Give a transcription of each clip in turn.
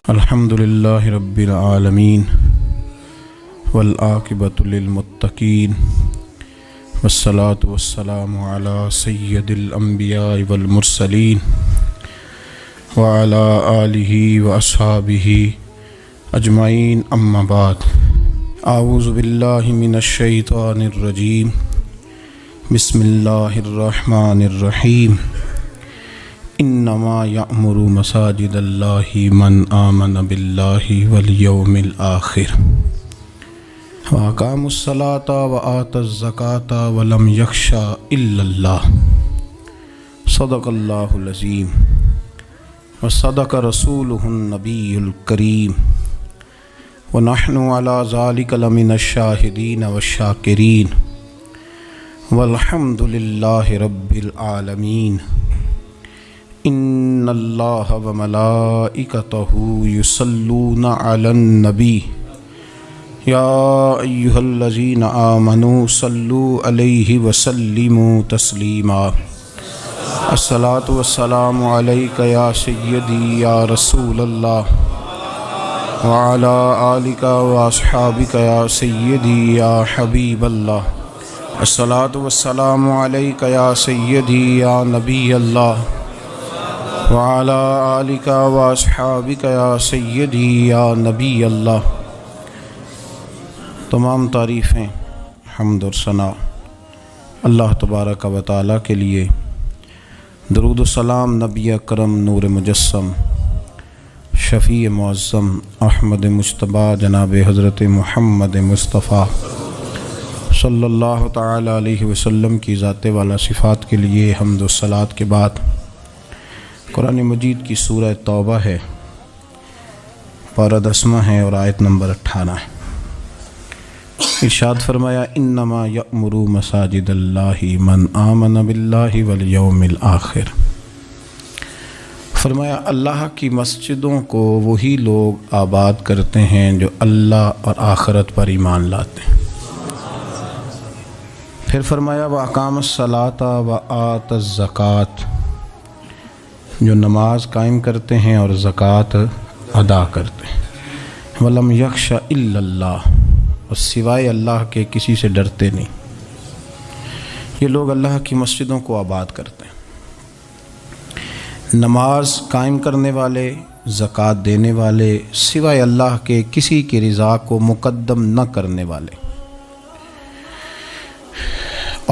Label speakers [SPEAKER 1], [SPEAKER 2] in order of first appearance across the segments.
[SPEAKER 1] الحمدللہ رب العالمین والعاقبۃ للمتقین والصلاة والسلام علی سید الانبیاء والمرسلین وعلی آلہ واصحابہ اجمعین اما بعد اعوذ باللہ من الشیطان الرجیم بسم اللہ الرحمن الرحیم انما یأمر مساجد اللہ من آمن باللہ والیوم الآخر واقام الصلاۃ وآت الزکاۃ ولم یخش الا اللہ صدق اللہ العظیم وصدق رسولہ النبی الکریم ونحن علی ذلک لمن الشاہدین والشاکرین والحمد للہ رب العالمین ان اللہ وملائکتہ یصلون علی النبی یا ایہا الذین آمنوا صلوا علیہ وسلموا تسلیما الصلاۃ والسلام علیک یا سیدی یا رسول اللہ وعلی آلک واصحابک یا سیدی یا حبیب اللہ الصلاۃ والسلام علیک یا سیدی یا نبی اللہ وعلی آلک واصحابک یا سیدی یا نبی اللہ۔ تمام تعریفیں حمد و ثنا اللہ تبارک و تعالیٰ کے لیے، درود و سلام نبی اکرم نور مجسم شفیع معظم احمد مجتبیٰ جناب حضرت محمد مصطفیٰ صلی اللہ تعالی علیہ وسلم کی ذات والا صفات کے لیے حمد و صلات کے بعد قرآن مجید کی سورہ توبہ ہے، پارہ 10 ہے اور آیت نمبر 18 ہے۔ ارشاد فرمایا انما یأمر مساجد اللہ من آمن باللہ والیوم الآخر۔ فرمایا اللہ کی مسجدوں کو وہی لوگ آباد کرتے ہیں جو اللہ اور آخرت پر ایمان لاتے ہیں۔ پھر فرمایا وَأَقَامَ الصَّلَاةَ وَآتَ الزَّكَاةَ، جو نماز قائم کرتے ہیں اور زکوٰۃ ادا کرتے ہیں۔ وَلَمْ يَخْشَ إِلَّا اللَّهُ، اور سوائے اللہ کے کسی سے ڈرتے نہیں۔ یہ لوگ اللہ کی مسجدوں کو آباد کرتے ہیں، نماز قائم کرنے والے، زکوٰۃ دینے والے، سوائے اللہ کے کسی کی رضا کو مقدم نہ کرنے والے،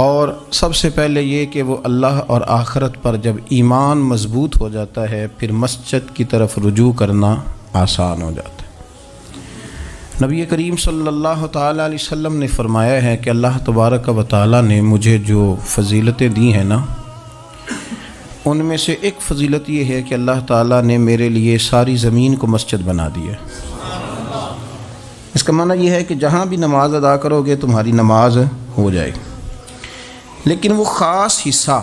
[SPEAKER 1] اور سب سے پہلے یہ کہ وہ اللہ اور آخرت پر جب ایمان مضبوط ہو جاتا ہے پھر مسجد کی طرف رجوع کرنا آسان ہو جاتا ہے۔ نبی کریم صلی اللہ تعالیٰ علیہ وسلم نے فرمایا ہے کہ اللہ تبارک و تعالیٰ نے مجھے جو فضیلتیں دی ہیں نا، ان میں سے ایک فضیلت یہ ہے کہ اللہ تعالیٰ نے میرے لیے ساری زمین کو مسجد بنا دی ہے۔ اس کا معنی یہ ہے کہ جہاں بھی نماز ادا کرو گے تمہاری نماز ہو جائے گی، لیکن وہ خاص حصہ،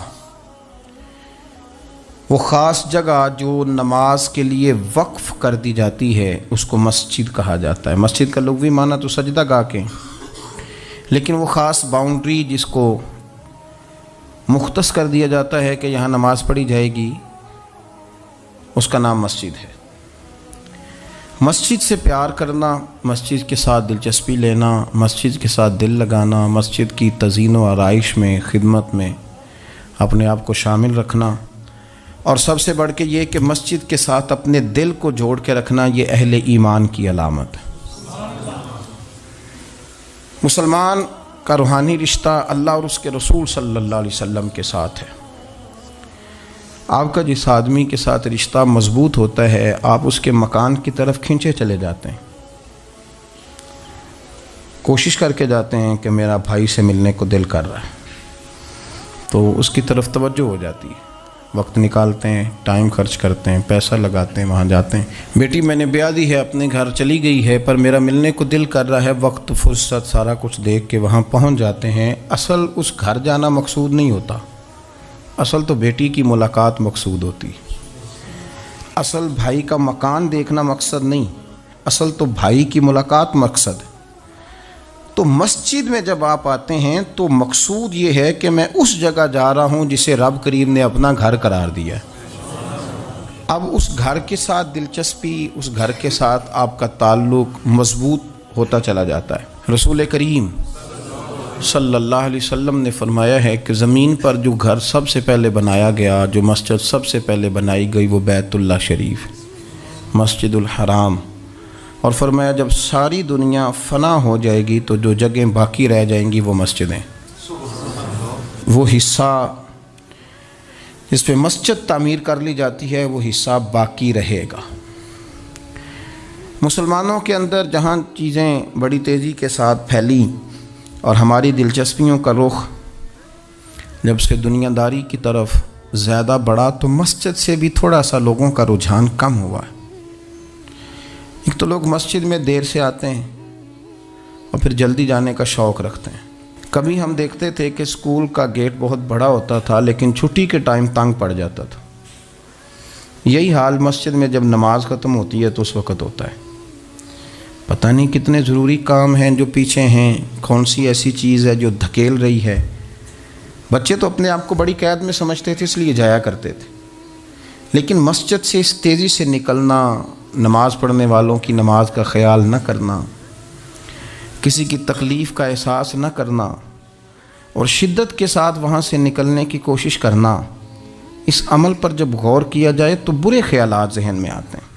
[SPEAKER 1] وہ خاص جگہ جو نماز کے لیے وقف کر دی جاتی ہے اس کو مسجد کہا جاتا ہے۔ مسجد کا لغوی معنی تو سجدہ گاہ کے، لیکن وہ خاص باؤنڈری جس کو مختص کر دیا جاتا ہے کہ یہاں نماز پڑھی جائے گی، اس کا نام مسجد ہے۔ مسجد سے پیار کرنا، مسجد کے ساتھ دلچسپی لینا، مسجد کے ساتھ دل لگانا، مسجد کی تزئین و آرائش میں، خدمت میں اپنے آپ کو شامل رکھنا، اور سب سے بڑھ کے یہ کہ مسجد کے ساتھ اپنے دل کو جوڑ کے رکھنا، یہ اہل ایمان کی علامت ہے۔ مسلمان کا روحانی رشتہ اللہ اور اس کے رسول صلی اللہ علیہ وسلم کے ساتھ ہے۔ آپ کا جس آدمی کے ساتھ رشتہ مضبوط ہوتا ہے، آپ اس کے مکان کی طرف کھنچے چلے جاتے ہیں، کوشش کر کے جاتے ہیں کہ میرا بھائی سے ملنے کو دل کر رہا ہے، تو اس کی طرف توجہ ہو جاتی ہے، وقت نکالتے ہیں، ٹائم خرچ کرتے ہیں، پیسہ لگاتے ہیں، وہاں جاتے ہیں۔ بیٹی میں نے بیاہ دی ہے، اپنے گھر چلی گئی ہے، پر میرا ملنے کو دل کر رہا ہے، وقت فرصت سارا کچھ دیکھ کے وہاں پہنچ جاتے ہیں۔ اصل اس گھر جانا مقصود نہیں ہوتا، اصل تو بیٹی کی ملاقات مقصود ہوتی، اصل بھائی کا مکان دیکھنا مقصد نہیں، اصل تو بھائی کی ملاقات مقصد ہے۔ تو مسجد میں جب آپ آتے ہیں تو مقصود یہ ہے کہ میں اس جگہ جا رہا ہوں جسے رب کریم نے اپنا گھر قرار دیا ہے۔ اب اس گھر کے ساتھ دلچسپی، اس گھر کے ساتھ آپ کا تعلق مضبوط ہوتا چلا جاتا ہے۔ رسول کریم صلی اللہ علیہ وسلم نے فرمایا ہے کہ زمین پر جو گھر سب سے پہلے بنایا گیا، جو مسجد سب سے پہلے بنائی گئی، وہ بیت اللہ شریف، مسجد الحرام، اور فرمایا جب ساری دنیا فنا ہو جائے گی تو جو جگہیں باقی رہ جائیں گی وہ مسجدیں، وہ حصہ جس پہ مسجد تعمیر کر لی جاتی ہے وہ حصہ باقی رہے گا۔ مسلمانوں کے اندر جہاں چیزیں بڑی تیزی کے ساتھ پھیلیں اور ہماری دلچسپیوں کا رخ جب سے دنیا داری کی طرف زیادہ بڑھا تو مسجد سے بھی تھوڑا سا لوگوں کا رجحان کم ہوا ہے۔ ایک تو لوگ مسجد میں دیر سے آتے ہیں اور پھر جلدی جانے کا شوق رکھتے ہیں۔ کبھی ہم دیکھتے تھے کہ اسکول کا گیٹ بہت بڑا ہوتا تھا لیکن چھٹی کے ٹائم تنگ پڑ جاتا تھا۔ یہی حال مسجد میں جب نماز ختم ہوتی ہے تو اس وقت ہوتا ہے۔ پتہ نہیں کتنے ضروری کام ہیں جو پیچھے ہیں، کون سی ایسی چیز ہے جو دھکیل رہی ہے۔ بچے تو اپنے آپ کو بڑی قید میں سمجھتے تھے اس لیے جایا کرتے تھے، لیکن مسجد سے اس تیزی سے نکلنا، نماز پڑھنے والوں کی نماز کا خیال نہ کرنا، کسی کی تکلیف کا احساس نہ کرنا اور شدت کے ساتھ وہاں سے نکلنے کی کوشش کرنا، اس عمل پر جب غور کیا جائے تو برے خیالات ذہن میں آتے ہیں۔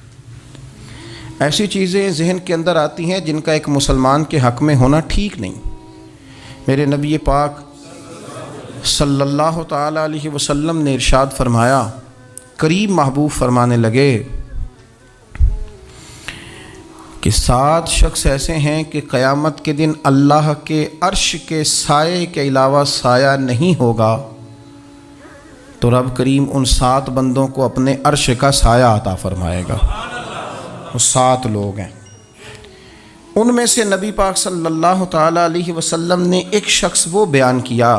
[SPEAKER 1] ایسی چیزیں ذہن کے اندر آتی ہیں جن کا ایک مسلمان کے حق میں ہونا ٹھیک نہیں۔ میرے نبی پاک صلی اللہ تعالی علیہ وسلم نے ارشاد فرمایا، قریب محبوب فرمانے لگے کہ 7 شخص ایسے ہیں کہ قیامت کے دن اللہ کے عرش کے سائے کے علاوہ سایہ نہیں ہوگا، تو رب کریم ان 7 بندوں کو اپنے عرش کا سایہ عطا فرمائے گا۔ وہ 7 لوگ ہیں، ان میں سے نبی پاک صلی اللہ تعالی علیہ وسلم نے ایک شخص وہ بیان کیا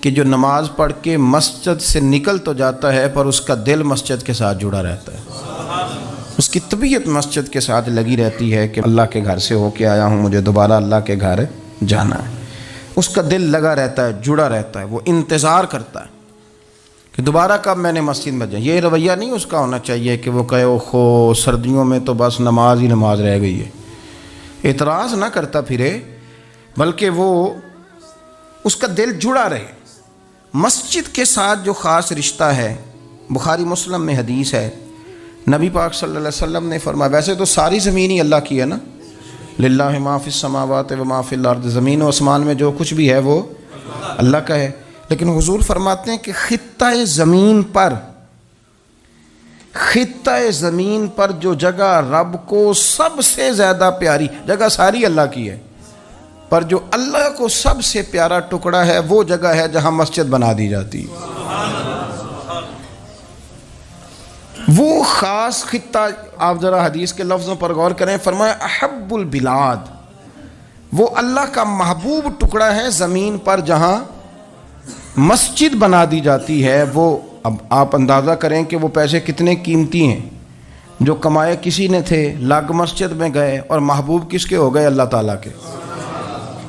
[SPEAKER 1] کہ جو نماز پڑھ کے مسجد سے نکل تو جاتا ہے پر اس کا دل مسجد کے ساتھ جڑا رہتا ہے، اس کی طبیعت مسجد کے ساتھ لگی رہتی ہے کہ اللہ کے گھر سے ہو کے آیا ہوں، مجھے دوبارہ اللہ کے گھر جانا ہے۔ اس کا دل لگا رہتا ہے، جڑا رہتا ہے، وہ انتظار کرتا ہے کہ دوبارہ کب میں نے مسجد میں جائیں۔ یہ رویہ نہیں اس کا ہونا چاہیے کہ وہ کہے اوہو سردیوں میں تو بس نماز ہی نماز رہ گئی ہے، اعتراض نہ کرتا پھرے، بلکہ وہ اس کا دل جڑا رہے۔ مسجد کے ساتھ جو خاص رشتہ ہے، بخاری مسلم میں حدیث ہے، نبی پاک صلی اللہ علیہ وسلم نے فرمایا، ویسے تو ساری زمین ہی اللہ کی ہے نا، للہ ما فی السماوات و ما فی الارض، زمین و آسمان میں جو کچھ بھی ہے وہ اللہ کا ہے، لیکن حضور فرماتے ہیں کہ خطہ زمین پر جو جگہ رب کو سب سے زیادہ پیاری، جگہ ساری اللہ کی ہے، پر جو اللہ کو سب سے پیارا ٹکڑا ہے وہ جگہ ہے جہاں مسجد بنا دی جاتی ہے۔ وہ خاص خطہ، آپ ذرا حدیث کے لفظوں پر غور کریں، فرمایا احب البلاد، وہ اللہ کا محبوب ٹکڑا ہے زمین پر جہاں مسجد بنا دی جاتی ہے۔ وہ اب آپ اندازہ کریں کہ وہ پیسے کتنے قیمتی ہیں، جو کمائے کسی نے تھے، لگ مسجد میں گئے، اور محبوب کس کے ہو گئے؟ اللہ تعالیٰ کے۔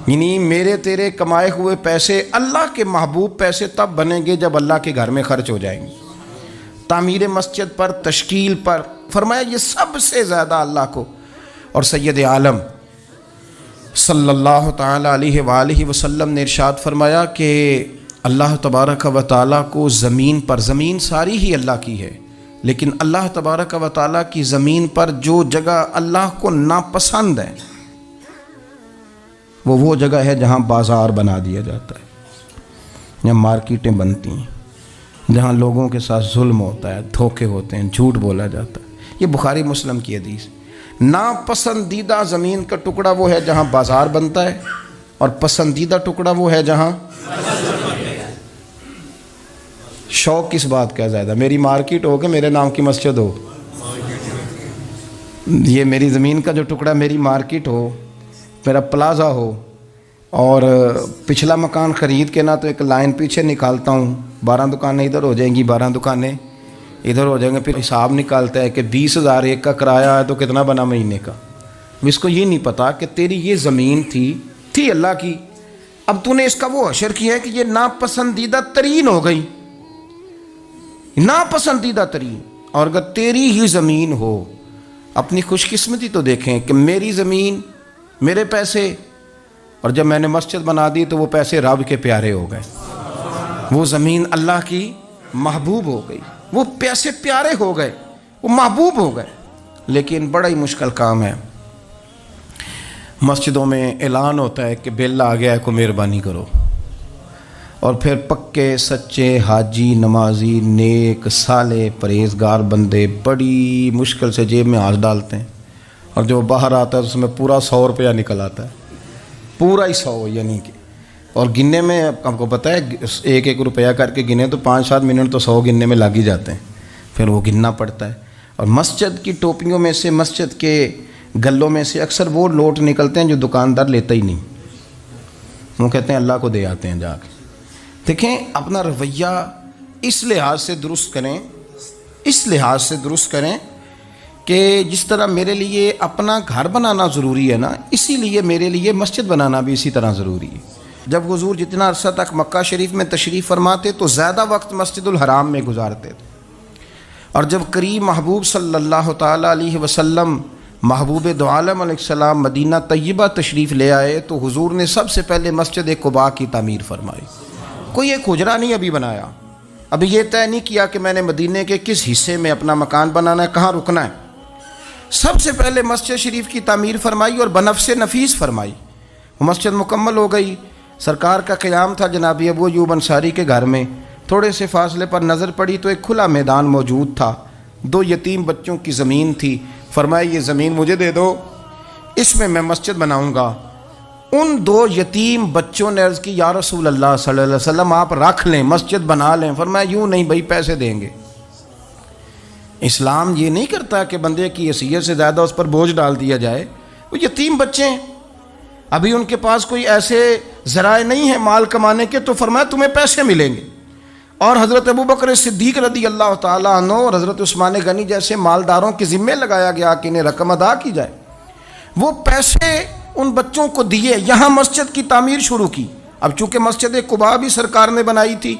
[SPEAKER 1] یعنی میرے تیرے کمائے ہوئے پیسے اللہ کے محبوب پیسے تب بنیں گے جب اللہ کے گھر میں خرچ ہو جائیں گے، تعمیر مسجد پر، تشکیل پر۔ فرمایا یہ سب سے زیادہ اللہ کو، اور سید عالم صلی اللہ تعالی علیہ وآلہ وسلم نے ارشاد فرمایا کہ اللہ تبارک و تعالیٰ کو زمین پر، زمین ساری ہی اللہ کی ہے، لیکن اللہ تبارک و تعالیٰ کی زمین پر جو جگہ اللہ کو ناپسند ہے وہ جگہ ہے جہاں بازار بنا دیا جاتا ہے، جہاں مارکیٹیں بنتی ہیں، جہاں لوگوں کے ساتھ ظلم ہوتا ہے، دھوکے ہوتے ہیں، جھوٹ بولا جاتا ہے۔ یہ بخاری مسلم کی حدیث۔ ناپسندیدہ زمین کا ٹکڑا وہ ہے جہاں بازار بنتا ہے، اور پسندیدہ ٹکڑا وہ ہے جہاں شوق کس بات کا زیادہ، میری مارکیٹ ہو کہ میرے نام کی مسجد ہو، یہ میری زمین کا جو ٹکڑا میری مارکیٹ ہو، میرا پلازا ہو، اور پچھلا مکان خرید کے نہ تو ایک لائن پیچھے نکالتا ہوں، 12 دکانیں ادھر ہو جائیں گی، 12 دکانیں ادھر ہو جائیں گے، پھر حساب نکالتا ہے کہ 20,000 ایک کا کرایہ ہے تو کتنا بنا مہینے کا۔ اس کو یہ نہیں پتا کہ تیری یہ زمین تھی اللہ کی، اب تو نے اس کا وہ حشر کیا ہے کہ یہ ناپسندیدہ ترین ہو گئی، ناپسندیدہ ترین. اور اگر تیری ہی زمین ہو، اپنی خوش قسمتی تو دیکھیں کہ میری زمین، میرے پیسے، اور جب میں نے مسجد بنا دی تو وہ پیسے رب کے پیارے ہو گئے، وہ زمین اللہ کی محبوب ہو گئی، وہ پیسے پیارے ہو گئے، وہ محبوب ہو گئے. لیکن بڑا ہی مشکل کام ہے. مسجدوں میں اعلان ہوتا ہے کہ بل آ گیا ہے، کو مہربانی کرو، اور پھر پکے سچے حاجی، نمازی، نیک صالح پرہیزگار بندے بڑی مشکل سے جیب میں ہاتھ ڈالتے ہیں، اور جو باہر آتا ہے اس میں پورا 100 روپیہ نکل آتا ہے، پورا ہی 100. یعنی کہ اور گننے میں آپ کو پتہ ہے 1-1 روپیہ کر کے گنے تو 5-7 منٹ تو 100 گننے میں لگ ہی جاتے ہیں، پھر وہ گننا پڑتا ہے. اور مسجد کی ٹوپیوں میں سے، مسجد کے گلوں میں سے اکثر وہ نوٹ نکلتے ہیں جو دکاندار لیتا ہی نہیں، وہ کہتے ہیں اللہ کو دے آتے ہیں جا کے. دیکھیں اپنا رویہ اس لحاظ سے درست کریں، اس لحاظ سے درست کریں کہ جس طرح میرے لیے اپنا گھر بنانا ضروری ہے نا، اسی لیے میرے لیے مسجد بنانا بھی اسی طرح ضروری ہے. جب حضور جتنا عرصہ تک مکہ شریف میں تشریف فرماتے تو زیادہ وقت مسجد الحرام میں گزارتے تھے، اور جب قریب محبوب صلی اللہ تعالیٰ علیہ وسلم، محبوب دو عالم علیہ السلام مدینہ طیبہ تشریف لے آئے تو حضور نے سب سے پہلے مسجد قباء کی تعمیر فرمائی. کوئی ایک حجرہ نہیں ابھی بنایا، ابھی یہ طے نہیں کیا کہ میں نے مدینے کے کس حصے میں اپنا مکان بنانا ہے، کہاں رکنا ہے. سب سے پہلے مسجد شریف کی تعمیر فرمائی اور بنفس نفیس فرمائی. وہ مسجد مکمل ہو گئی. سرکار کا قیام تھا جناب ابو ایوب انصاری کے گھر میں. تھوڑے سے فاصلے پر نظر پڑی تو ایک کھلا میدان موجود تھا، 2 یتیم بچوں کی زمین تھی. فرمایا یہ زمین مجھے دے دو، اس میں میں مسجد بناؤں گا. ان 2 یتیم بچوں نے عرض کی یا رسول اللہ صلی اللہ علیہ وسلم آپ رکھ لیں، مسجد بنا لیں. فرمایا یوں نہیں بھائی، پیسے دیں گے. اسلام یہ نہیں کرتا کہ بندے کی حیثیت سے زیادہ اس پر بوجھ ڈال دیا جائے. وہ یتیم بچے ہیں، ابھی ان کے پاس کوئی ایسے ذرائع نہیں ہیں مال کمانے کے، تو فرمایا تمہیں پیسے ملیں گے. اور حضرت ابوبکر صدیق رضی اللہ تعالیٰ عنہ اور حضرت عثمان غنی جیسے مالداروں کے ذمے لگایا گیا کہ انہیں رقم ادا کی جائے. وہ پیسے ان بچوں کو دیے، یہاں مسجد کی تعمیر شروع کی. اب چونکہ مسجد قباء بھی سرکار نے بنائی تھی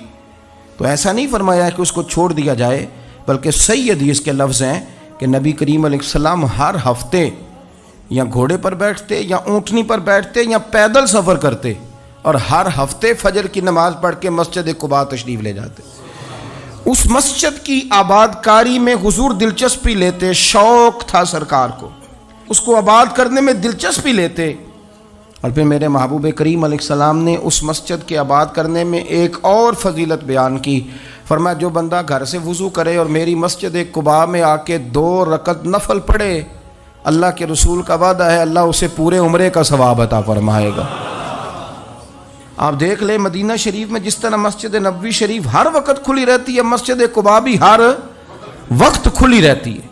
[SPEAKER 1] تو ایسا نہیں فرمایا کہ اس کو چھوڑ دیا جائے، بلکہ صحیح حدیث کے لفظ ہیں کہ نبی کریم علیہ السلام ہر ہفتے یا گھوڑے پر بیٹھتے یا اونٹنی پر بیٹھتے یا پیدل سفر کرتے، اور ہر ہفتے فجر کی نماز پڑھ کے مسجد قباء تشریف لے جاتے. اس مسجد کی آباد کاری میں حضور دلچسپی لیتے، شوق تھا سرکار کو، اس کو آباد کرنے میں دلچسپی لیتے. اور پھر میرے محبوب کریم علیہ السلام نے اس مسجد کے آباد کرنے میں ایک اور فضیلت بیان کی. فرمایا جو بندہ گھر سے وضو کرے اور میری مسجد قباء میں آ کے 2 رکعت نفل پڑھے، اللہ کے رسول کا وعدہ ہے اللہ اسے پورے عمرے کا ثواب عطا فرمائے گا. آپ دیکھ لیں مدینہ شریف میں جس طرح مسجد نبوی شریف ہر وقت کھلی رہتی ہے، مسجد قباء بھی ہر وقت کھلی رہتی ہے،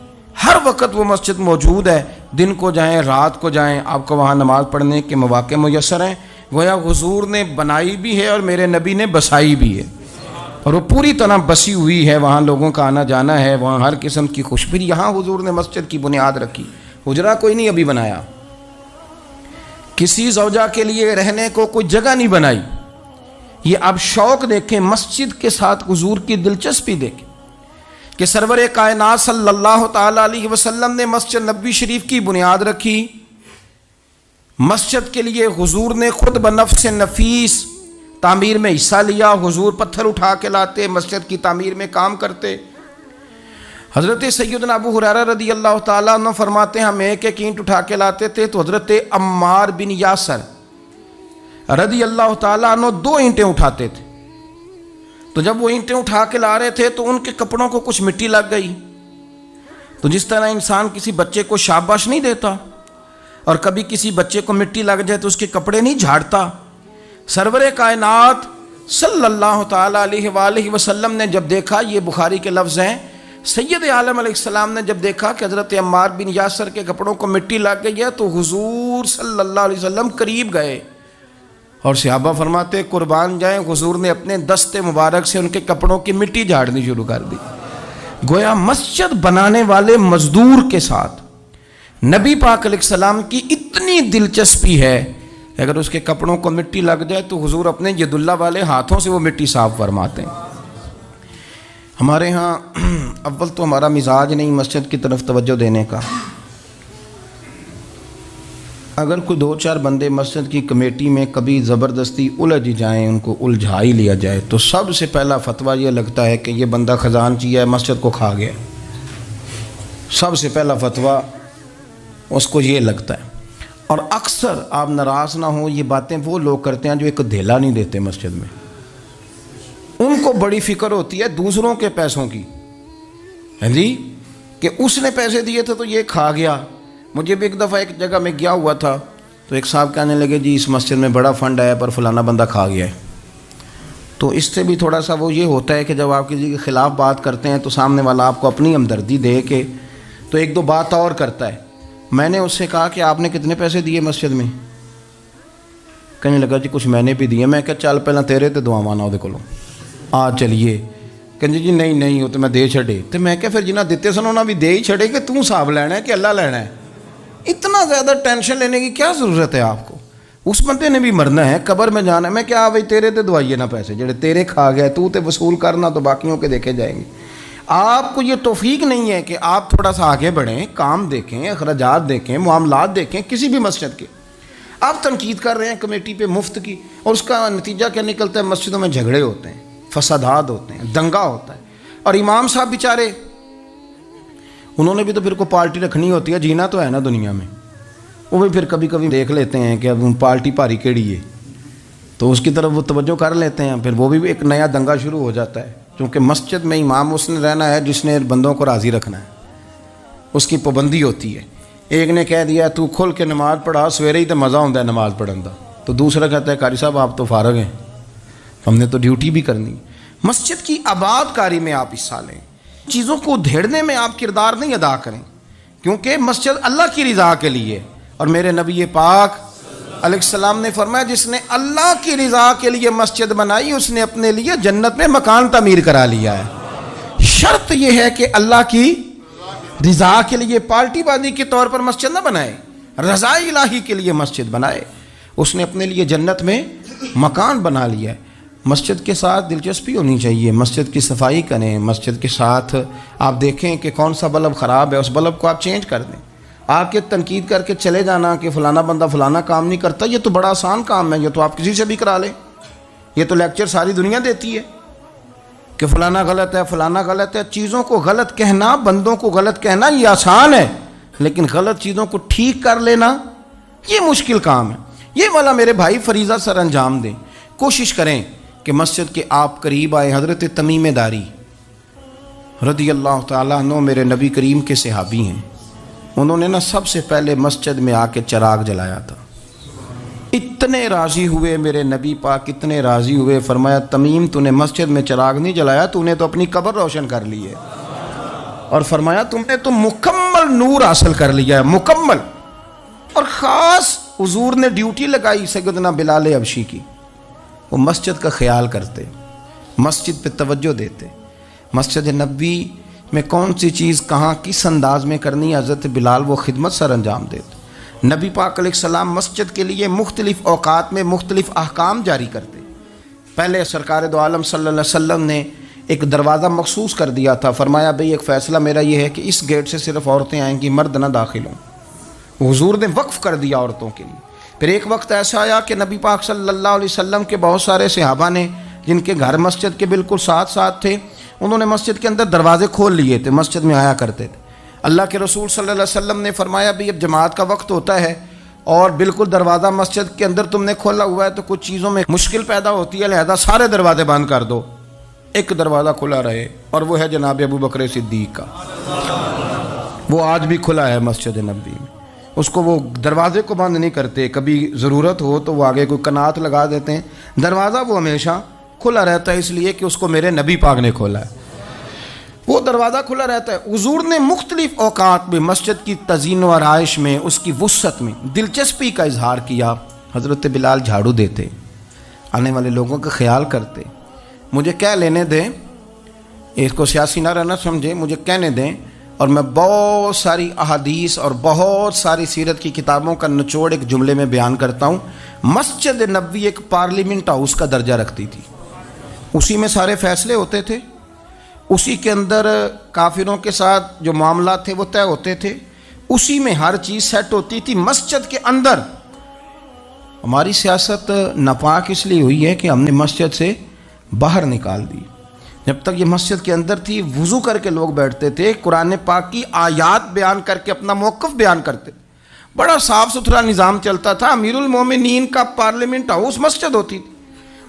[SPEAKER 1] ہر وقت وہ مسجد موجود ہے. دن کو جائیں رات کو جائیں آپ کو وہاں نماز پڑھنے کے مواقع میسر ہیں. گویا حضور نے بنائی بھی ہے اور میرے نبی نے بسائی بھی ہے، اور وہ پوری طرح بسی ہوئی ہے. وہاں لوگوں کا آنا جانا ہے، وہاں ہر قسم کی خوشبری. یہاں حضور نے مسجد کی بنیاد رکھی، حجرہ کوئی نہیں ابھی بنایا، کسی زوجہ کے لیے رہنے کو کوئی جگہ نہیں بنائی. یہ اب شوق دیکھیں، مسجد کے ساتھ حضور کی دلچسپی دیکھیں کہ سرور کائنات صلی اللہ تعالیٰ علیہ وسلم نے مسجد نبوی شریف کی بنیاد رکھی. مسجد کے لیے حضور نے خود بنفس نفیس تعمیر میں حصہ لیا. حضور پتھر اٹھا کے لاتے، مسجد کی تعمیر میں کام کرتے. حضرت سیدنا ابو ہریرہ رضی اللہ تعالیٰ عنہ فرماتے ہیں ہم ایک اینٹ اٹھا کے لاتے تھے تو حضرت عمار بن یاسر رضی اللہ تعالیٰ عنہ 2 اینٹیں اٹھاتے تھے. تو جب وہ اینٹیں اٹھا کے لا رہے تھے تو ان کے کپڑوں کو کچھ مٹی لگ گئی. تو جس طرح انسان کسی بچے کو شاباش نہیں دیتا اور کبھی کسی بچے کو مٹی لگ جائے تو اس کے کپڑے نہیں جھاڑتا، سرور کائنات صلی اللہ تعالیٰ علیہ وآلہ وسلم نے جب دیکھا، یہ بخاری کے لفظ ہیں، سید عالم علیہ السلام نے جب دیکھا کہ حضرت عمار بن یاسر کے کپڑوں کو مٹی لگ گئی ہے تو حضور صلی اللہ علیہ وسلم قریب گئے اور صحابہ فرماتے قربان جائیں، حضور نے اپنے دست مبارک سے ان کے کپڑوں کی مٹی جھاڑنی شروع کر دی. گویا مسجد بنانے والے مزدور کے ساتھ نبی پاک علیہ السلام کی اتنی دلچسپی ہے کہ اگر اس کے کپڑوں کو مٹی لگ جائے تو حضور اپنے ید اللہ والے ہاتھوں سے وہ مٹی صاف فرماتے ہیں. ہمارے ہاں اول تو ہمارا مزاج نہیں مسجد کی طرف توجہ دینے کا. اگر کوئی 2-4 بندے مسجد کی کمیٹی میں کبھی زبردستی الجھ جائیں، ان کو الجھا ہی لیا جائے، تو سب سے پہلا فتویٰ یہ لگتا ہے کہ یہ بندہ خزانچی ہے، مسجد کو کھا گیا. سب سے پہلا فتویٰ اس کو یہ لگتا ہے. اور اکثر آپ ناراض نہ ہوں، یہ باتیں وہ لوگ کرتے ہیں جو ایک دھیلا نہیں دیتے مسجد میں. ان کو بڑی فکر ہوتی ہے دوسروں کے پیسوں کی، ہاں جی، کہ اس نے پیسے دیے تھے تو یہ کھا گیا. مجھے بھی ایک دفعہ ایک جگہ میں گیا ہوا تھا تو ایک صاحب کہنے لگے جی اس مسجد میں بڑا فنڈ آیا پر فلانا بندہ کھا گیا ہے. تو اس سے بھی تھوڑا سا وہ یہ ہوتا ہے کہ جب آپ کسی کے خلاف بات کرتے ہیں تو سامنے والا آپ کو اپنی ہمدردی دے کے تو 1-2 بات اور کرتا ہے. میں نے اس سے کہا کہ آپ نے کتنے پیسے دیے مسجد میں؟ کہنے لگا جی کچھ میں نے بھی دیے. میں کہا چل پہلے تیرے تے دعا مانا وہ کولوں آ چلیے. کہنے جی نہیں وہ تو میں دے چھڑے. تو میں کہا پھر جنہیں دیتے سن انہوں نے بھی دے ہی چھڑے کہ توں حساب لینا ہے کہ اللہ لینا ہے. اتنا زیادہ ٹینشن لینے کی کیا ضرورت ہے آپ کو؟ اس بندے نے بھی مرنا ہے، قبر میں جانا ہے. میں کیا بھائی تیرے تے دعائیے نہ پیسے جڑے تیرے کھا گئے تو تے وصول کرنا تو باقیوں کے دیکھے جائیں گے. آپ کو یہ توفیق نہیں ہے کہ آپ تھوڑا سا آگے بڑھیں، کام دیکھیں، اخراجات دیکھیں، معاملات دیکھیں کسی بھی مسجد کے. آپ تنقید کر رہے ہیں کمیٹی پہ مفت کی، اور اس کا نتیجہ کیا نکلتا ہے؟ مسجدوں میں جھگڑے ہوتے ہیں، فسادات ہوتے ہیں، دنگا ہوتا ہے. اور امام صاحب بیچارے انہوں نے بھی تو پھر کو پارٹی رکھنی ہوتی ہے، جینا تو ہے نا دنیا میں. وہ بھی پھر کبھی کبھی دیکھ لیتے ہیں کہ اب پارٹی بھاری کیڑی ہے تو اس کی طرف وہ توجہ کر لیتے ہیں. پھر وہ بھی ایک نیا دنگا شروع ہو جاتا ہے، کیونکہ مسجد میں امام اس نے رہنا ہے جس نے بندوں کو راضی رکھنا ہے، اس کی پابندی ہوتی ہے. ایک نے کہہ دیا تو کھل کے نماز پڑھا، سویرے ہی تو مزہ ہوتا ہے نماز پڑھن کا، تو دوسرا کہتا ہے قاری صاحب آپ تو فارغ ہیں، ہم نے تو ڈیوٹی بھی کرنی. مسجد کی آباد کاری میں آپ حصہ لیں، چیزوں کو دھیڑنے میں آپ کردار نہیں ادا کریں، کیونکہ مسجد اللہ کی رضا کے لیے. اور میرے نبی پاک علیہ السلام نے فرمایا جس نے اللہ کی رضا کے لیے مسجد بنائی اس نے اپنے لیے جنت میں مکان تعمیر کرا لیا ہے. شرط یہ ہے کہ اللہ کی رضا کے لیے پارٹی بازی کے طور پر مسجد نہ بنائے، رضا الہی کے لیے مسجد بنائے. اس نے اپنے لیے جنت میں مکان بنا لیا ہے. مسجد کے ساتھ دلچسپی ہونی چاہیے، مسجد کی صفائی کریں، مسجد کے ساتھ آپ دیکھیں کہ کون سا بلب خراب ہے اس بلب کو آپ چینج کر دیں. آ کے تنقید کر کے چلے جانا کہ فلانا بندہ فلانا کام نہیں کرتا، یہ تو بڑا آسان کام ہے، یہ تو آپ کسی سے بھی کرا لیں. یہ تو لیکچر ساری دنیا دیتی ہے کہ فلانا غلط ہے، فلانا غلط ہے. چیزوں کو غلط کہنا، بندوں کو غلط کہنا یہ آسان ہے، لیکن غلط چیزوں کو ٹھیک کر لینا یہ مشکل کام ہے. یہ والا میرے بھائی فریضہ سر انجام دیں. کوشش کریں کہ مسجد کے آپ قریب آئے. حضرت تمیم داری رضی اللہ تعالیٰ عنہ میرے نبی کریم کے صحابی ہیں. انہوں نے سب سے پہلے مسجد میں آ کے چراغ جلایا تھا. اتنے راضی ہوئے میرے نبی پاک، اتنے راضی ہوئے، فرمایا تمیم تو نے مسجد میں چراغ نہیں جلایا، تو نے تو اپنی قبر روشن کر لی ہے. اور فرمایا تم نے تو مکمل نور حاصل کر لیا ہے، مکمل. اور خاص حضور نے ڈیوٹی لگائی سیدنا بلال حبشی کی. وہ مسجد کا خیال کرتے، مسجد پہ توجہ دیتے. مسجد نبوی میں کون سی چیز کہاں کس انداز میں کرنی ہے، حضرت بلال وہ خدمت سر انجام دیتے. نبی پاک علیہ السلام مسجد کے لیے مختلف اوقات میں مختلف احکام جاری کرتے. پہلے سرکار دو عالم صلی اللہ علیہ وسلم نے ایک دروازہ مخصوص کر دیا تھا. فرمایا بھئی ایک فیصلہ میرا یہ ہے کہ اس گیٹ سے صرف عورتیں آئیں گی، مرد نہ داخل ہوں. حضور نے وقف کر دیا عورتوں کے لیے. پھر ایک وقت ایسا آیا کہ نبی پاک صلی اللہ علیہ وسلم کے بہت سارے صحابہ نے جن کے گھر مسجد کے بالکل ساتھ ساتھ تھے، انہوں نے مسجد کے اندر دروازے کھول لیے تھے، مسجد میں آیا کرتے تھے. اللہ کے رسول صلی اللہ علیہ وسلم نے فرمایا بھی اب جماعت کا وقت ہوتا ہے اور بالکل دروازہ مسجد کے اندر تم نے کھولا ہوا ہے تو کچھ چیزوں میں مشکل پیدا ہوتی ہے، لہذا سارے دروازے بند کر دو، ایک دروازہ کھلا رہے، اور وہ ہے جناب ابو بکر صدیق کا. وہ آج بھی کھلا ہے مسجد نبوی میں. اس کو وہ دروازے کو بند نہیں کرتے، کبھی ضرورت ہو تو وہ آگے کوئی کنات لگا دیتے ہیں. دروازہ وہ ہمیشہ کھلا رہتا ہے، اس لیے کہ اس کو میرے نبی پاک نے کھولا ہے. وہ دروازہ کھلا رہتا ہے. حضور نے مختلف اوقات میں مسجد کی تزئین و آرائش میں، اس کی وسعت میں دلچسپی کا اظہار کیا. حضرت بلال جھاڑو دیتے، آنے والے لوگوں کا خیال کرتے. مجھے کہہ لینے دیں، اس کو سیاسی نہ رہنا سمجھے، مجھے کہنے دیں اور میں بہت ساری احادیث اور بہت ساری سیرت کی کتابوں کا نچوڑ ایک جملے میں بیان کرتا ہوں. مسجد نبوی ایک پارلیمنٹ ہاؤس کا درجہ رکھتی تھی، اسی میں سارے فیصلے ہوتے تھے. اسی کے اندر کافروں کے ساتھ جو معاملات تھے وہ طے ہوتے تھے، اسی میں ہر چیز سیٹ ہوتی تھی۔ مسجد کے اندر ہماری سیاست ناپاک اس لیے ہوئی ہے کہ ہم نے مسجد سے باہر نکال دی۔ جب تک یہ مسجد کے اندر تھی، وضو کر کے لوگ بیٹھتے تھے، قرآن پاک کی آیات بیان کر کے اپنا موقف بیان کرتے، بڑا صاف ستھرا نظام چلتا تھا۔ امیر المومنین کا پارلیمنٹ ہاؤس مسجد ہوتی تھی،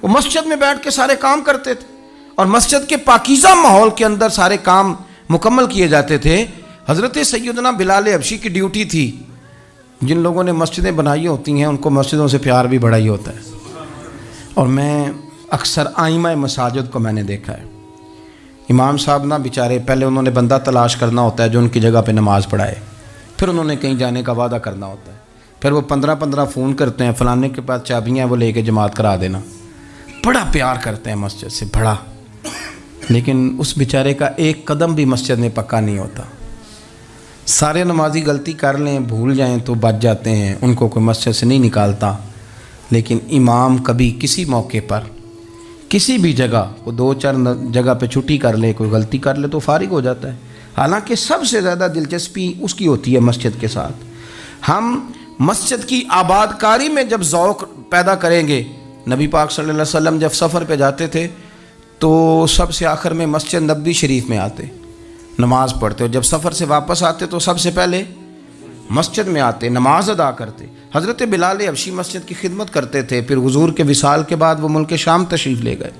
[SPEAKER 1] وہ مسجد میں بیٹھ کے سارے کام کرتے تھے، اور مسجد کے پاکیزہ ماحول کے اندر سارے کام مکمل کیے جاتے تھے۔ حضرت سیدنا بلال حبشی کی ڈیوٹی تھی، جن لوگوں نے مسجدیں بنائی ہوتی ہیں ان کو مسجدوں سے پیار بھی بڑا ہی ہوتا ہے، اور میں اکثر آئمہ مساجد کو میں نے دیکھا ہے، امام صاحب نہ بیچارے پہلے انہوں نے بندہ تلاش کرنا ہوتا ہے جو ان کی جگہ پہ نماز پڑھائے، پھر انہوں نے کہیں جانے کا وعدہ کرنا ہوتا ہے، پھر وہ 15 فون کرتے ہیں، فلانے کے پاس چابیاں ہیں وہ لے کے جماعت کرا دینا، بڑا پیار کرتے ہیں مسجد سے بڑا، لیکن اس بیچارے کا ایک قدم بھی مسجد میں پکا نہیں ہوتا۔ سارے نمازی غلطی کر لیں، بھول جائیں تو بچ جاتے ہیں، ان کو کوئی مسجد سے نہیں نکالتا، لیکن امام کبھی کسی موقع پر کسی بھی جگہ کو 2-4 جگہ پہ چھٹی کر لے، کوئی غلطی کر لے تو فارغ ہو جاتا ہے، حالانکہ سب سے زیادہ دلچسپی اس کی ہوتی ہے مسجد کے ساتھ۔ ہم مسجد کی آباد کاری میں جب ذوق پیدا کریں گے، نبی پاک صلی اللہ علیہ وسلم جب سفر پہ جاتے تھے تو سب سے آخر میں مسجد نبوی شریف میں آتے، نماز پڑھتے، اور جب سفر سے واپس آتے تو سب سے پہلے مسجد میں آتے، نماز ادا کرتے۔ حضرت بلال حبشی مسجد کی خدمت کرتے تھے، پھر حضور کے وصال کے بعد وہ ملک شام تشریف لے گئے،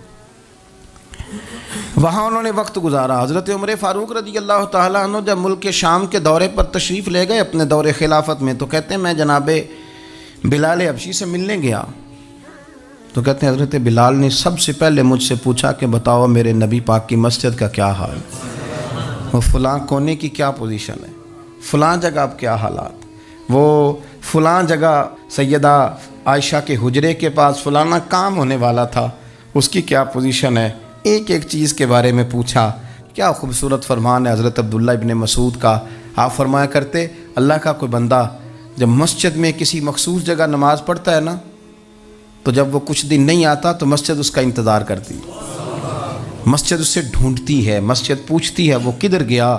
[SPEAKER 1] وہاں انہوں نے وقت گزارا۔ حضرت عمر فاروق رضی اللہ تعالیٰ عنہ جب ملک شام کے دورے پر تشریف لے گئے اپنے دور خلافت میں، تو کہتے ہیں میں جناب بلال حبشی سے ملنے گیا، تو کہتے ہیں حضرت بلال نے سب سے پہلے مجھ سے پوچھا کہ بتاؤ میرے نبی پاک کی مسجد کا کیا حال، وہ فلاں کونے کی کیا پوزیشن ہے، فلاں جگہ اب کیا حالات، وہ فلاں جگہ سیدہ عائشہ کے حجرے کے پاس فلانا کام ہونے والا تھا، اس کی کیا پوزیشن ہے، ایک ایک چیز کے بارے میں پوچھا۔ کیا خوبصورت فرمان ہے حضرت عبداللہ ابن مسعود کا، آپ فرمایا کرتے اللہ کا کوئی بندہ جب مسجد میں کسی مخصوص جگہ نماز پڑھتا ہے نا، تو جب وہ کچھ دن نہیں آتا تو مسجد اس کا انتظار کرتی، مسجد اس سے ڈھونڈتی ہے، مسجد پوچھتی ہے وہ کدھر گیا،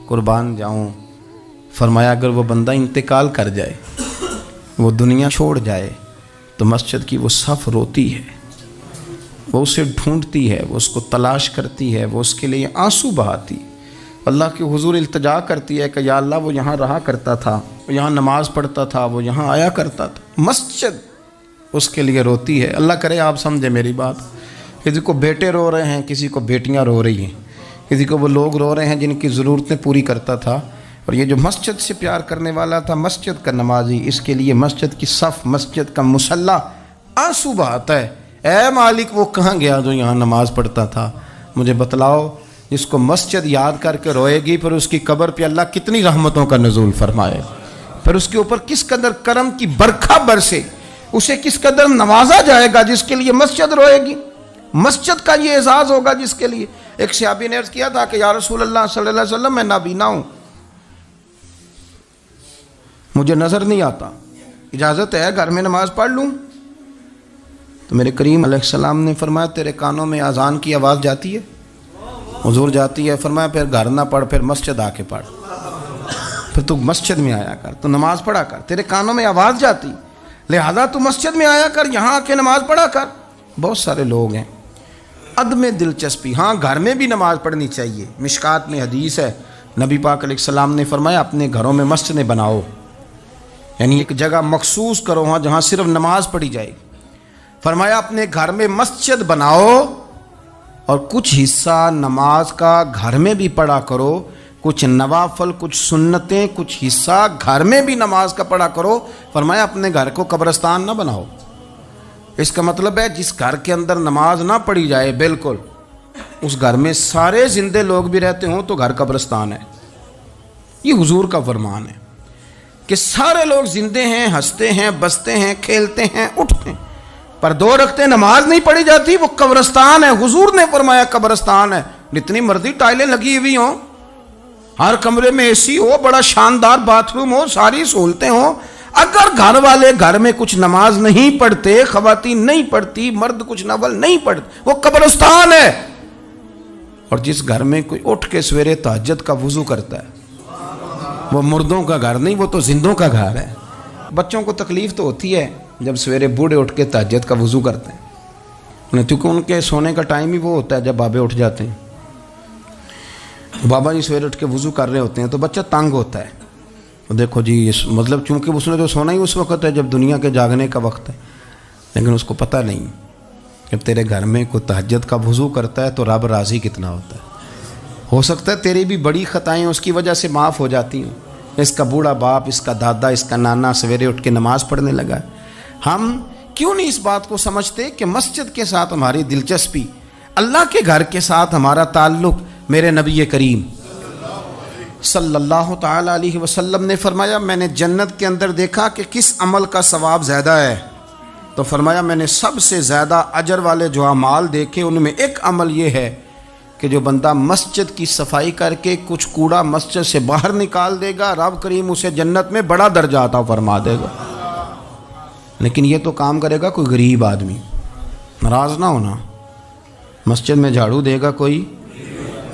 [SPEAKER 1] قربان جاؤں۔ فرمایا اگر وہ بندہ انتقال کر جائے، وہ دنیا چھوڑ جائے، تو مسجد کی وہ صف روتی ہے، وہ اسے ڈھونڈتی ہے، وہ اس کو تلاش کرتی ہے، وہ اس کے لیے آنسو بہاتی، اللہ کے حضور التجا کرتی ہے کہ یا اللہ وہ یہاں رہا کرتا تھا، وہ یہاں نماز پڑھتا تھا، وہ یہاں آیا کرتا تھا، مسجد اس کے لیے روتی ہے۔ اللہ کرے آپ سمجھے میری بات، کسی کو بیٹے رو رہے ہیں، کسی کو بیٹیاں رو رہی ہیں، کسی کو وہ لوگ رو رہے ہیں جن کی ضرورتیں پوری کرتا تھا، اور یہ جو مسجد سے پیار کرنے والا تھا، مسجد کا نمازی، اس کے لیے مسجد کی صف، مسجد کا مصلی آنسو بہاتا ہے، اے مالک وہ کہاں گیا جو یہاں نماز پڑھتا تھا، مجھے بتلاؤ۔ جس کو مسجد یاد کر کے روئے گی، پھر اس کی قبر پہ اللہ کتنی رحمتوں کا نزول فرمائے، پھر اس کے اوپر کس قدر کرم کی برکھا برسے، اسے کس قدر نوازا جائے گا جس کے لیے مسجد روئے گی، مسجد کا یہ اعزاز ہوگا جس کے لیے۔ ایک صحابی نے عرض کیا تھا کہ یا رسول اللہ صلی اللہ علیہ وسلم میں نابینا ہوں، مجھے نظر نہیں آتا، اجازت ہے گھر میں نماز پڑھ لوں؟ تو میرے کریم علیہ السلام نے فرمایا تیرے کانوں میں اذان کی آواز جاتی ہے؟ حضور جاتی ہے۔ فرمایا پھر گھر نہ پڑھ، پھر مسجد آ کے پڑھ، پھر تو مسجد میں آیا کر، تو نماز پڑھا کر، تیرے کانوں میں آواز جاتی، لہذا تو مسجد میں آیا کر، یہاں آ کے نماز پڑھا کر۔ بہت سارے لوگ ہیں عدم دلچسپی، ہاں گھر میں بھی نماز پڑھنی چاہیے، مشکات میں حدیث ہے، نبی پاک علیہ السلام نے فرمایا اپنے گھروں میں مسجدیں بناؤ، یعنی ایک جگہ مخصوص کرو ہاں جہاں صرف نماز پڑھی جائے، فرمایا اپنے گھر میں مسجد بناؤ اور کچھ حصہ نماز کا گھر میں بھی پڑھا کرو، کچھ نوافل، کچھ سنتیں، کچھ حصہ گھر میں بھی نماز کا پڑھا کرو۔ فرمایا اپنے گھر کو قبرستان نہ بناؤ، اس کا مطلب ہے جس گھر کے اندر نماز نہ پڑھی جائے بالکل، اس گھر میں سارے زندے لوگ بھی رہتے ہوں تو گھر قبرستان ہے۔ یہ حضور کا فرمان ہے کہ سارے لوگ زندے ہیں، ہنستے ہیں، بستے ہیں، کھیلتے ہیں، اٹھتے ہیں، پر 2 رکعتیں نماز نہیں پڑھی جاتی، وہ قبرستان ہے۔ حضور نے فرمایا قبرستان ہے، جتنی مرضی ٹائلیں لگی ہوئی ہوں، ہر کمرے میں اے سی ہو، بڑا شاندار باتھ روم ہو، ساری سہولتیں ہوں، اگر گھر والے گھر میں کچھ نماز نہیں پڑھتے، خواتین نہیں پڑھتی، مرد کچھ نفل نہیں پڑھتے، وہ قبرستان ہے۔ اور جس گھر میں کوئی اٹھ کے سویرے تہجد کا وضو کرتا ہے، وہ مردوں کا گھر نہیں، وہ تو زندوں کا گھر ہے۔ بچوں کو تکلیف تو ہوتی ہے جب سویرے بوڑھے اٹھ کے تہجد کا وضو کرتے ہیں، کیونکہ ان کے سونے کا ٹائم ہی وہ ہوتا ہے جب بابے اٹھ جاتے ہیں۔ بابا جی سویرے اٹھ کے وضو کر رہے ہوتے ہیں تو بچہ تنگ ہوتا ہے، دیکھو جی مطلب چونکہ اس نے تو سونا ہی اس وقت ہے جب دنیا کے جاگنے کا وقت ہے، لیکن اس کو پتہ نہیں جب تیرے گھر میں کوئی تہجد کا وضو کرتا ہے تو رب راضی کتنا ہوتا ہے۔ ہو سکتا ہے تیری بھی بڑی خطائیں اس کی وجہ سے معاف ہو جاتی ہیں، اس کا بوڑھا باپ، اس کا دادا، اس کا نانا سویرے اٹھ کے نماز پڑھنے لگا ہے۔ ہم کیوں نہیں اس بات کو سمجھتے کہ مسجد کے ساتھ ہماری دلچسپی، اللہ کے گھر کے ساتھ ہمارا تعلق، میرے نبی کریم صلی اللہ تعالی علیہ وسلم نے فرمایا میں نے جنت کے اندر دیکھا کہ کس عمل کا ثواب زیادہ ہے، تو فرمایا میں نے سب سے زیادہ اجر والے جو اعمال دیکھے ان میں ایک عمل یہ ہے کہ جو بندہ مسجد کی صفائی کر کے کچھ کوڑا مسجد سے باہر نکال دے گا، رب کریم اسے جنت میں بڑا درجہ عطا فرما دے گا۔ لیکن یہ تو کام کرے گا کوئی غریب آدمی، ناراض نہ ہونا، مسجد میں جھاڑو دے گا کوئی۔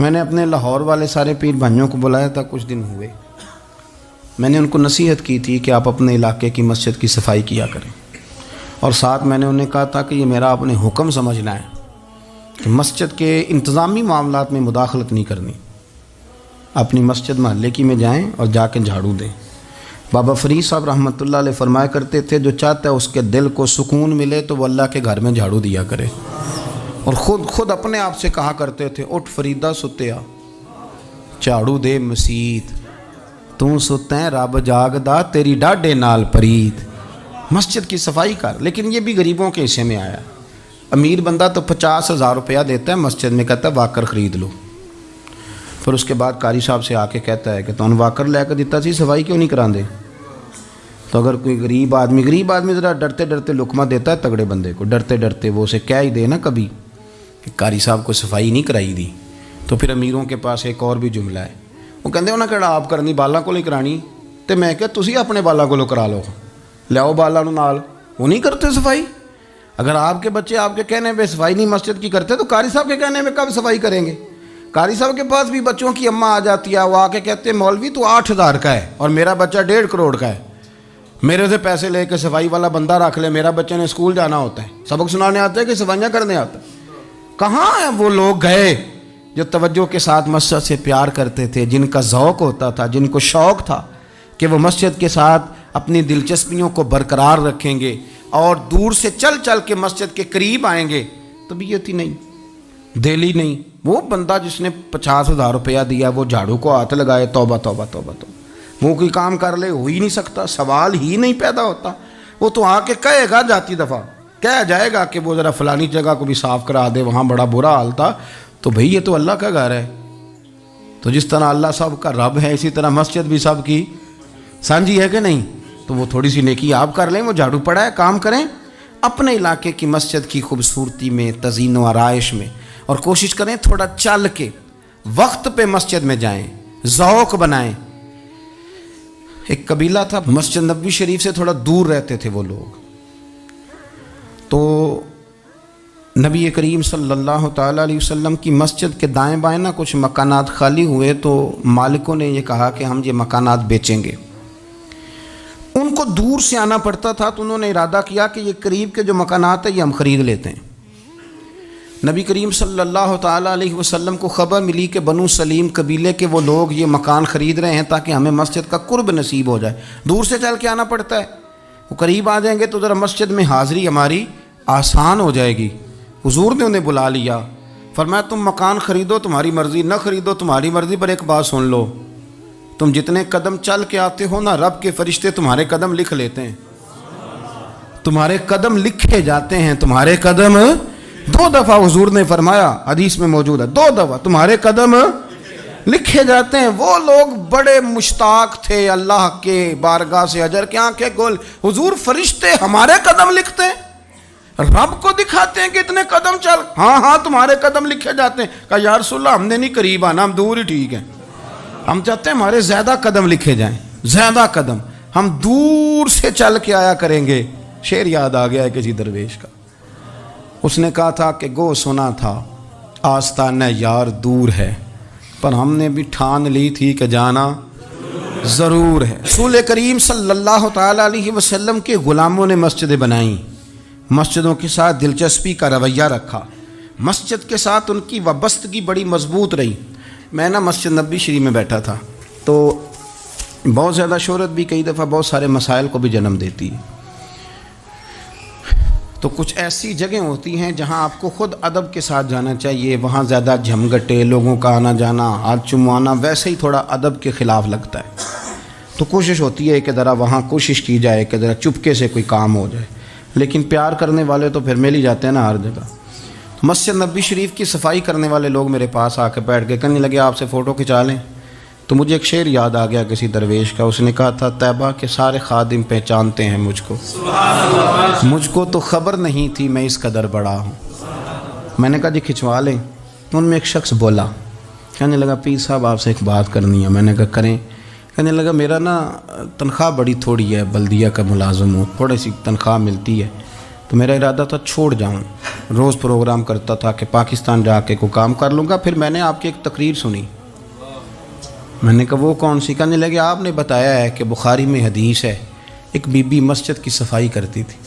[SPEAKER 1] میں نے اپنے لاہور والے سارے پیر بھائیوں کو بلایا تھا، کچھ دن ہوئے، میں نے ان کو نصیحت کی تھی کہ آپ اپنے علاقے کی مسجد کی صفائی کیا کریں، اور ساتھ میں نے انہیں کہا تھا کہ یہ میرا اپنے حکم سمجھنا ہے کہ مسجد کے انتظامی معاملات میں مداخلت نہیں کرنی، اپنی مسجد محلے کی میں جائیں اور جا کے جھاڑو دیں۔ بابا فرید صاحب رحمۃ اللہ علیہ فرمایا کرتے تھے جو چاہتا ہے اس کے دل کو سکون ملے تو وہ اللہ کے گھر میں جھاڑو دیا کرے، اور خود اپنے آپ سے کہا کرتے تھے اٹھ فریدہ ستیا جھاڑو دے مسیت، تو ستیں رب جاگدا تیری ڈاڈے نال پرید، مسجد کی صفائی کر۔ لیکن یہ بھی غریبوں کے حصے میں آیا، امیر بندہ تو 50,000 روپیہ دیتا ہے مسجد میں، کہتا ہے واکر خرید لو، پھر اس کے بعد قاری صاحب سے آ کے کہتا ہے کہ تو واکر لے کے دیتا سی، صفائی کیوں نہیں کراندے؟ تو اگر کوئی غریب آدمی ذرا ڈرتے ڈرتے لقمہ دیتا ہے تگڑے بندے کو، ڈرتے ڈرتے وہ اسے کہہ ہی دے نا کبھی کہ قاری صاحب کو صفائی نہیں کرائی دی، تو پھر امیروں کے پاس ایک اور بھی جملہ ہے، وہ کہتے ہیں انہیں کہڑا آپ کرنی بالا کو نہیں کرانی، تو میں کہ تسی اپنے بالا کو کرا لو، لیاؤ بالا نو نال، وہ نہیں کرتے صفائی۔ اگر آپ کے بچے آپ کے کہنے پہ صفائی نہیں مسجد کی کرتے تو قاری صاحب کے کہنے میں کب صفائی کریں گے؟ قاری صاحب کے پاس بھی بچوں کی اماں آ جاتی ہے، وہ آ کے کہتے ہیں مولوی تو 8,000 کا ہے اور میرا بچہ 1.5 کروڑ کا ہے، میرے سے پیسے لے کے صفائی والا بندہ رکھ لے، میرا بچے نے اسکول جانا ہوتا ہے، سبق سنانے آتا ہے کہ صفائیاں کرنے آتا ہے۔ کہاں ہیں وہ لوگ گئے جو توجہ کے ساتھ مسجد سے پیار کرتے تھے، جن کا ذوق ہوتا تھا، جن کو شوق تھا کہ وہ مسجد کے ساتھ اپنی دلچسپیوں کو برقرار رکھیں گے اور دور سے چل چل کے مسجد کے قریب آئیں گے؟ طبیعت ہی نہیں، دل ہی نہیں۔ وہ بندہ جس نے 50,000 روپیہ دیا وہ جھاڑو کو ہاتھ لگائے، توبہ توبہ توبہ توبہ، وہ کوئی کام کر لے، ہو ہی نہیں سکتا، سوال ہی نہیں پیدا ہوتا۔ وہ تو آ کے کہے گا جاتی دفعہ، کہہ جائے گا کہ وہ ذرا فلانی جگہ کو بھی صاف کرا دے، وہاں بڑا برا حال تھا، تو بھئی یہ تو اللہ کا گھر ہے، تو جس طرح اللہ سب کا رب ہے اسی طرح مسجد بھی سب کی سانجھی ہے کہ نہیں؟ تو وہ تھوڑی سی نیکی آپ کر لیں، وہ جھاڑو پڑا ہے، کام کریں اپنے علاقے کی مسجد کی خوبصورتی میں، تزئین و آرائش میں، اور کوشش کریں تھوڑا چل کے وقت پہ مسجد میں جائیں، ذوق بنائیں۔ ایک قبیلہ تھا مسجد نبوی شریف سے تھوڑا دور رہتے تھے وہ لوگ، تو نبی کریم صلی اللہ تعالیٰ علیہ وسلم کی مسجد کے دائیں بائیں نا کچھ مکانات خالی ہوئے، تو مالکوں نے یہ کہا کہ ہم یہ مکانات بیچیں گے۔ ان کو دور سے آنا پڑتا تھا تو انہوں نے ارادہ کیا کہ یہ قریب کے جو مکانات ہیں یہ ہم خرید لیتے ہیں۔ نبی کریم صلی اللہ تعالیٰ علیہ وسلم کو خبر ملی کہ بنو سلیم قبیلے کے وہ لوگ یہ مکان خرید رہے ہیں تاکہ ہمیں مسجد کا قرب نصیب ہو جائے، دور سے چل کے آنا پڑتا ہے، وہ قریب آ جائیں گے تو ذرا مسجد میں حاضری ہماری آسان ہو جائے گی۔ حضور نے انہیں بلا لیا، فرمایا تم مکان خریدو تمہاری مرضی، نہ خریدو تمہاری مرضی، پر ایک بات سن لو، تم جتنے قدم چل کے آتے ہو نا، رب کے فرشتے تمہارے قدم لکھ لیتے ہیں، تمہارے قدم لکھے جاتے ہیں، تمہارے قدم 2 دفعہ حضور نے فرمایا، حدیث میں موجود ہے، 2 دفعہ تمہارے قدم لکھے جاتے ہیں۔ وہ لوگ بڑے مشتاق تھے اللہ کے بارگاہ سے اجر کے آنکھیں کھول، حضور فرشتے ہمارے قدم لکھتے ہیں، رب کو دکھاتے ہیں کہ اتنے قدم چل، ہاں تمہارے قدم لکھے جاتے ہیں۔ کہا یا رسول اللہ ہم نے نہیں قریب آنا، ہم دور ہی ٹھیک ہیں، ہم چاہتے ہیں ہمارے زیادہ قدم لکھے جائیں، زیادہ قدم، ہم دور سے چل کے آیا کریں گے۔ شعر یاد آ گیا ہے کسی درویش کا، اس نے کہا تھا کہ گو سنا تھا آستانہ یار دور ہے، پر ہم نے بھی ٹھان لی تھی کہ جانا ضرور ہے۔ رسول کریم صلی اللہ تعالیٰ علیہ وسلم کے غلاموں نے مسجدیں بنائیں، مسجدوں کے ساتھ دلچسپی کا رویہ رکھا، مسجد کے ساتھ ان کی وابستگی بڑی مضبوط رہی۔ میں نا مسجد نبوی شریف میں بیٹھا تھا تو بہت زیادہ شہرت بھی کئی دفعہ بہت سارے مسائل کو بھی جنم دیتی ہے، تو کچھ ایسی جگہیں ہوتی ہیں جہاں آپ کو خود ادب کے ساتھ جانا چاہیے، وہاں زیادہ جھمگٹے لوگوں کا آنا جانا، ہاتھ چموانا ویسے ہی تھوڑا ادب کے خلاف لگتا ہے، تو کوشش ہوتی ہے کہ ذرا وہاں کوشش کی جائے کہ ذرا چپکے سے کوئی کام ہو جائے، لیکن پیار کرنے والے تو پھر مل ہی جاتے ہیں نا ہر جگہ۔ مسجد نبوی شریف کی صفائی کرنے والے لوگ میرے پاس آ کے بیٹھ کے کہنے لگے آپ سے فوٹو کھنچا لیں، تو مجھے ایک شعر یاد آ گیا کسی درویش کا، اس نے کہا تھا طیبہ کے سارے خادم پہچانتے ہیں مجھ کو تو خبر نہیں تھی میں اس قدر بڑا ہوں۔ میں نے کہا جی کھنچوا لیں، ان میں ایک شخص بولا، کہنے لگا پیر صاحب آپ سے ایک بات کرنی ہے۔ میں نے کہا کریں۔ کہنے لگا میرا نا تنخواہ بڑی تھوڑی ہے، بلدیہ کا ملازم ہوں، تھوڑی سی تنخواہ ملتی ہے، تو میرا ارادہ تھا چھوڑ جاؤں، روز پروگرام کرتا تھا کہ پاکستان جا کے کوئی کام کر لوں گا۔ پھر میں نے آپ کی ایک تقریر سنی، میں نے کہا وہ کون سی؟ کہنے لگے آپ نے بتایا ہے کہ بخاری میں حدیث ہے ایک بی بی مسجد کی صفائی کرتی تھی،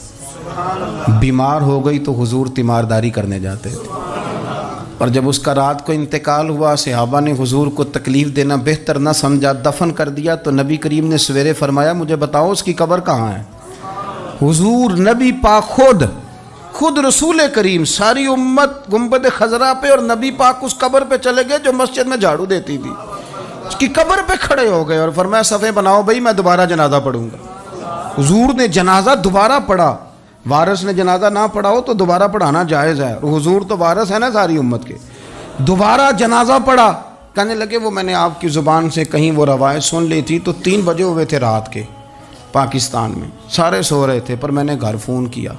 [SPEAKER 1] بیمار ہو گئی تو حضور تیمارداری کرنے جاتے تھے، اور جب اس کا رات کو انتقال ہوا صحابہ نے حضور کو تکلیف دینا بہتر نہ سمجھا، دفن کر دیا، تو نبی کریم نے سویرے فرمایا مجھے بتاؤ اس کی قبر کہاں ہے؟ حضور نبی پاک خود رسول کریم ساری امت گنبد خضرا پہ اور نبی پاک اس قبر پہ چلے گئے جو مسجد میں جھاڑو دیتی تھی، اس کی قبر پہ کھڑے ہو گئے اور فرمایا صفیں بناؤ بھائی میں دوبارہ جنازہ پڑھوں گا۔ حضور نے جنازہ دوبارہ پڑھا، وارث نے جنازہ نہ پڑھا ہو تو دوبارہ پڑھانا جائز ہے، اور حضور تو وارث ہے نا ساری امت کے، دوبارہ جنازہ پڑھا۔ کہنے لگے وہ میں نے آپ کی زبان سے کہیں وہ روایت سن لی تھی، تو 3 بجے ہوئے تھے رات کے پاکستان میں، سارے سو رہے تھے، پر میں نے گھر فون کیا،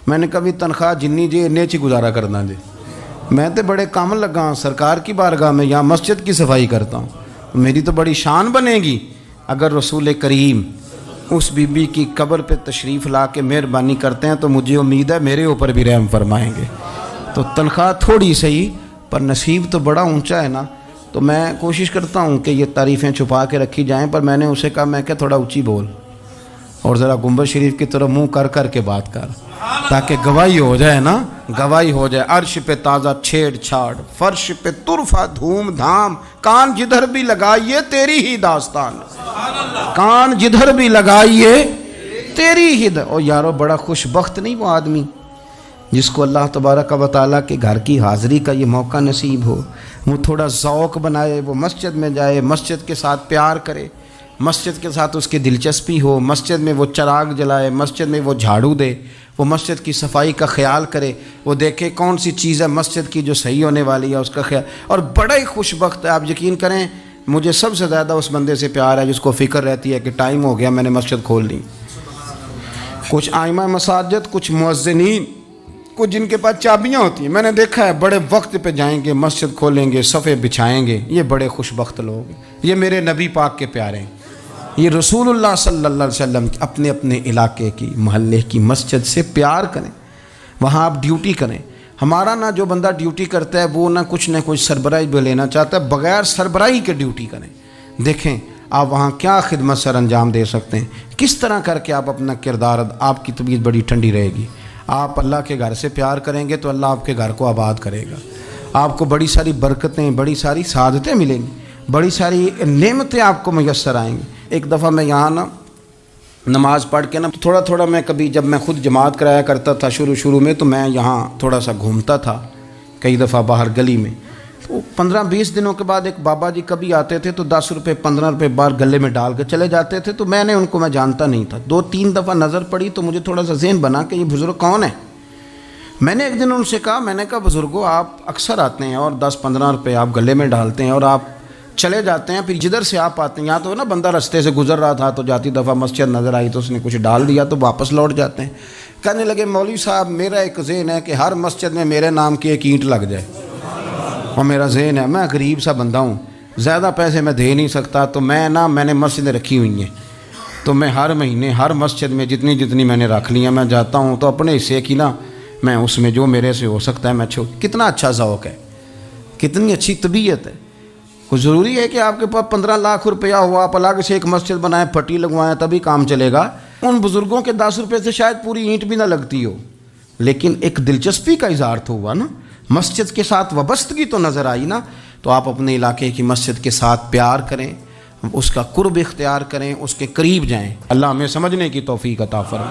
[SPEAKER 1] میں نے کبھی تنخواہ جنی جی نیچی گزارا کرنا جی، میں تو بڑے کام لگا ہوں سرکار کی بارگاہ میں، یہاں مسجد کی صفائی کرتا ہوں، میری تو بڑی شان بنے گی اگر رسول کریم اس بی بی کی قبر پہ تشریف لا کے مہربانی کرتے ہیں، تو مجھے امید ہے میرے اوپر بھی رحم فرمائیں گے۔ تو تنخواہ تھوڑی صحیح پر نصیب تو بڑا اونچا ہے نا، تو میں کوشش کرتا ہوں کہ یہ تعریفیں چھپا کے رکھی جائیں، پر میں نے اسے کہا میں کہ تھوڑا اونچی بول اور ذرا گنبد شریف کی طرف منہ کر کے بات کر، تاکہ گواہی ہو جائے نا، گواہی ہو جائے۔ عرش پہ تازہ چھیڑ چھاڑ، فرش پہ طرفہ دھوم دھام، کان جدھر بھی لگائیے تیری ہی داستان، کان جدھر بھی لگائیے تیری ہی او یارو بڑا خوش بخت نہیں وہ آدمی جس کو اللہ تبارک و تعالیٰ کے گھر کی حاضری کا یہ موقع نصیب ہو، وہ تھوڑا ذوق بنائے، وہ مسجد میں جائے، مسجد کے ساتھ پیار کرے، مسجد کے ساتھ اس کی دلچسپی ہو، مسجد میں وہ چراغ جلائے، مسجد میں وہ جھاڑو دے، وہ مسجد کی صفائی کا خیال کرے، وہ دیکھے کون سی چیز ہے مسجد کی جو صحیح ہونے والی ہے اس کا خیال، اور بڑا ہی خوش بخت ہے۔ آپ یقین کریں مجھے سب سے زیادہ اس بندے سے پیار ہے جس کو فکر رہتی ہے کہ ٹائم ہو گیا میں نے مسجد کھول لی۔ کچھ ائمہ مساجد، کچھ مؤذنین، کچھ جن کے پاس چابیاں ہوتی ہیں، میں نے دیکھا ہے بڑے وقت پہ جائیں گے، مسجد کھولیں گے، صفے بچھائیں گے، یہ بڑے خوش بخت لوگ ہیں، یہ میرے نبی پاک کے پیارے ہیں، یہ رسول اللہ صلی اللہ علیہ وسلم اپنے اپنے علاقے کی محلے کی مسجد سے پیار کریں، وہاں آپ ڈیوٹی کریں۔ ہمارا نہ جو بندہ ڈیوٹی کرتا ہے وہ نہ کچھ سربراہی بھی لینا چاہتا ہے، بغیر سربراہی کے ڈیوٹی کریں، دیکھیں آپ وہاں کیا خدمت سر انجام دے سکتے ہیں، کس طرح کر کے آپ اپنا کردار، آپ کی طبیعت بڑی ٹھنڈی رہے گی۔ آپ اللہ کے گھر سے پیار کریں گے تو اللہ آپ کے گھر کو آباد کرے گا، آپ کو بڑی ساری برکتیں، بڑی ساری سعادتیں ملیں گی، بڑی ساری نعمتیں آپ کو میسر آئیں گی۔ ایک دفعہ میں یہاں نا نماز پڑھ کے نا تھوڑا تھوڑا میں کبھی جب میں خود جماعت کرایا کرتا تھا شروع میں، تو میں یہاں تھوڑا سا گھومتا تھا کئی دفعہ باہر گلی میں، تو 15-20 دنوں کے بعد ایک بابا جی کبھی آتے تھے تو 10 روپے 15 روپے بار گلے میں ڈال کے چلے جاتے تھے، تو میں نے ان کو میں جانتا نہیں تھا، 2-3 دفعہ نظر پڑی تو مجھے تھوڑا سا ذہن بنا کہ یہ بزرگ کون ہے۔ میں نے ایک دن ان سے کہا، میں نے کہا بزرگوں آپ اکثر آتے ہیں اور 10-15 روپے آپ گلے میں ڈالتے ہیں اور آپ چلے جاتے ہیں، پھر جدھر سے آپ آتے ہیں، یہاں تو نا بندہ رستے سے گزر رہا تھا تو جاتی دفعہ مسجد نظر آئی تو اس نے کچھ ڈال دیا تو واپس لوٹ جاتے ہیں۔ کہنے لگے مولوی صاحب میرا ایک ذہن ہے کہ ہر مسجد میں میرے نام کی ایک اینٹ لگ جائے، اور میرا ذہن ہے میں غریب سا بندہ ہوں، زیادہ پیسے میں دے نہیں سکتا، تو میں نے مسجدیں رکھی ہوئی ہیں، تو میں ہر مہینے ہر مسجد میں جتنی میں نے رکھ لی ہیں میں جاتا ہوں، تو اپنے حصے کی نا میں اس میں جو میرے سے ہو سکتا ہے میں کتنا اچھا ذوق ہے۔ کتنی اچھی طبیعت ہے. کوئی ضروری ہے کہ آپ کے پاس 15 لاکھ روپیہ ہوا آپ الگ سے ایک مسجد بنائیں پٹی لگوائیں تبھی کام چلے گا؟ ان بزرگوں کے 10 روپے سے شاید پوری اینٹ بھی نہ لگتی ہو، لیکن ایک دلچسپی کا اظہار تو ہوا نا، مسجد کے ساتھ وابستگی تو نظر آئی نا. تو آپ اپنے علاقے کی مسجد کے ساتھ پیار کریں، اس کا قرب اختیار کریں، اس کے قریب جائیں. اللہ ہمیں سمجھنے کی توفیق عطا فرمائے.